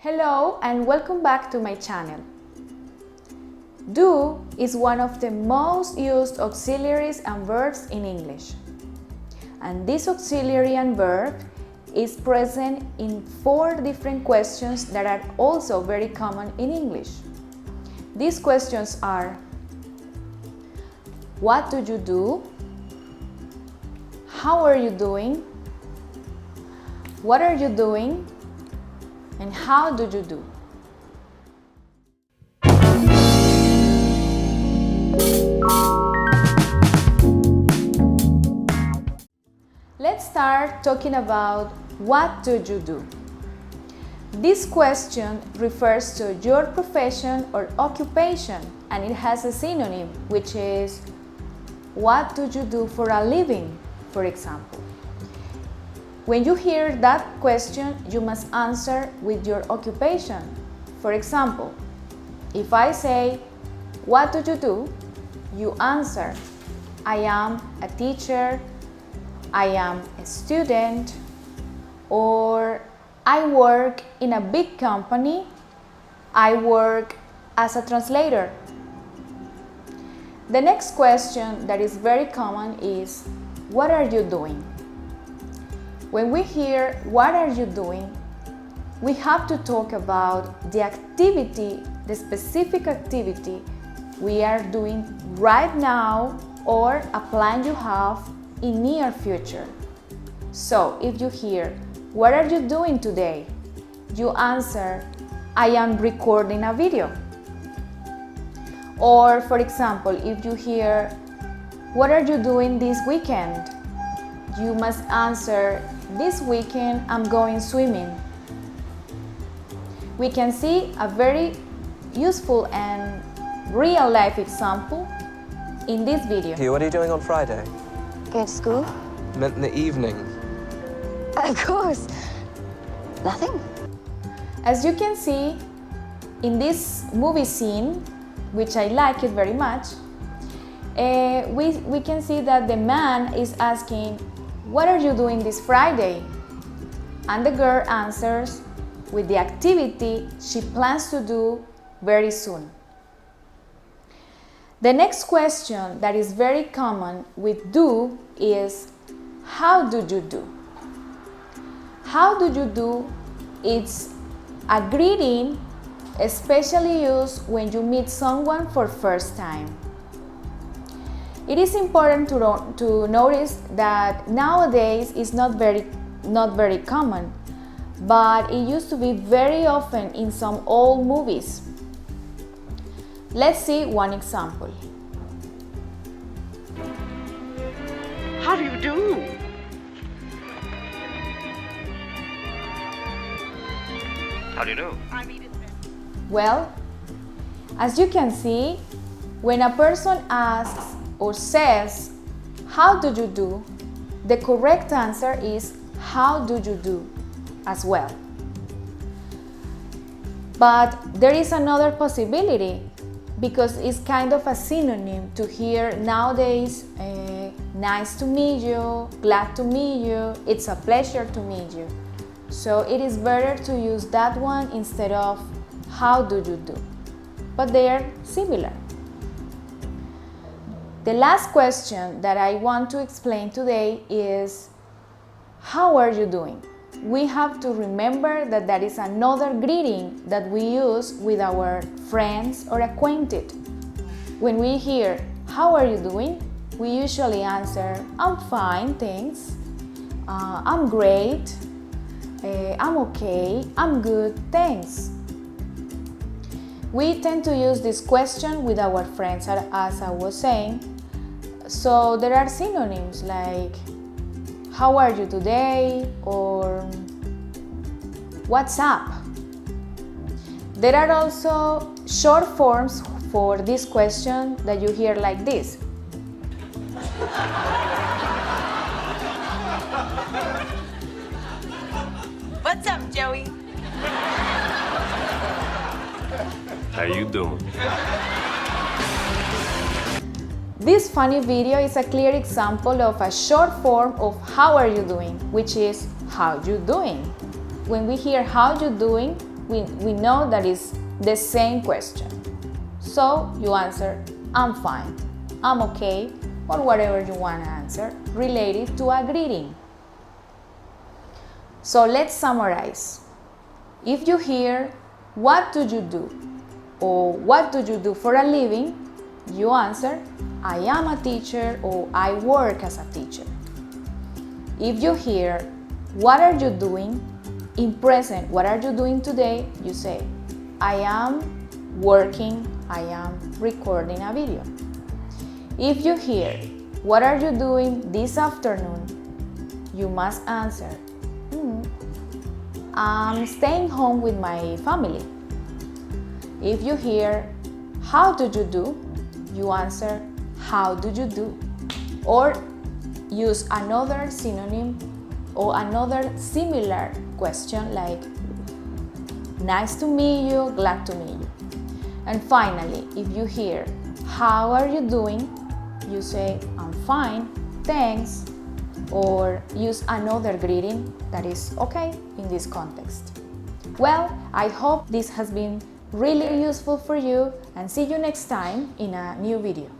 Hello and welcome back to my channel. Do is one of the most used auxiliaries and verbs in English. And this auxiliary and verb is present in 4 different questions that are also very common in English. These questions are: what do you do? How are you doing? What are you doing? And how do you do? Let's start talking about what do you do? This question refers to your profession or occupation, and it has a synonym, which is what do you do for a living, for example. When you hear that question, you must answer with your occupation. For example, if I say, what do you do? You answer, I am a teacher, I am a student, or I work in a big company, I work as a translator. The next question that is very common is, what are you doing? When we hear what are you doing, we have to talk about the activity, the specific activity we are doing right now or a plan you have in near future. So if you hear, what are you doing today? You answer, I am recording a video. Or for example, if you hear, what are you doing this weekend? You must answer, this weekend I'm going swimming. We can see a very useful and real life example in this video. Hey, what are you doing on Friday? Going to school? Meant in the evening. Of course. Nothing. As you can see in this movie scene, which I like it very much, we can see that the man is asking, what are you doing this Friday? And the girl answers with the activity she plans to do very soon. The next question that is very common with do is, how do you do? How do you do? It's a greeting especially used when you meet someone for first time. It is important to notice that nowadays it's not very common, but it used to be very often in some old movies. Let's see one example. How do you do? How do you do? Well, as you can see, when a person asks or says, how do you do? The correct answer is, how do you do as well. But there is another possibility, because it's kind of a synonym to hear nowadays, nice to meet you, glad to meet you, it's a pleasure to meet you. So it is better to use that one instead of how do you do, but they are similar. The last question that I want to explain today is, how are you doing? We have to remember that that is another greeting that we use with our friends or acquainted. When we hear, how are you doing? We usually answer, I'm fine, thanks. I'm great. I'm okay. I'm good, thanks. We tend to use this question with our friends, as I was saying. So there are synonyms like, how are you today? Or what's up? There are also short forms for this question that you hear like this. What's up, Joey? How you doing? This funny video is a clear example of a short form of how are you doing, which is how you doing. When we hear how you doing, we know that is the same question. So you answer, I'm fine, I'm okay, or whatever you want to answer related to a greeting. So let's summarize. If you hear, what do you do? Or what do you do for a living? You answer, I am a teacher or I work as a teacher. If you hear, what are you doing? In present, what are you doing today? You say, I am working, I am recording a video. If you hear, what are you doing this afternoon? You must answer, I'm staying home with my family. If you hear, how do you do? You answer, how do you do? Or use another synonym or another similar question like, nice to meet you, glad to meet you. And finally, if you hear, how are you doing? You say, I'm fine, thanks. Or use another greeting that is okay in this context. Well, I hope this has been really useful for you, and see you next time in a new video.